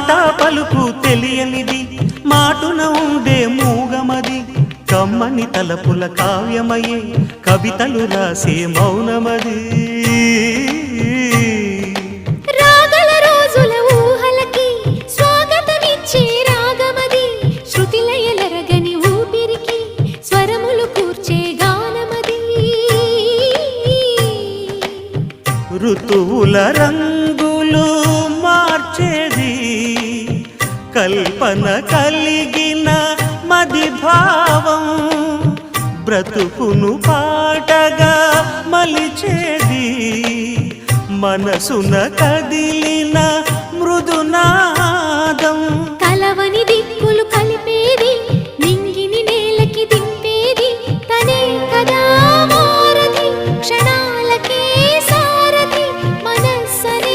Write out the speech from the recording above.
మాట పలుకు తెలియనిది మాటున ఉండే మూగమది కమ్మని తలపుల కావ్యమయే కవితలు రాసే మౌనమది రాగల రోజుల ఊహలకి స్వాగతమిచ్చే రాగమది శృతిలయలరగని ఊపిరికి స్వరములు కూర్చే గానమది ఋతువుల రంగులు మార్చేది కల్పన కలిగిన మది భావం బ్రతుకును పాటగా మలిచేది మనసున కదిలిన మృదునా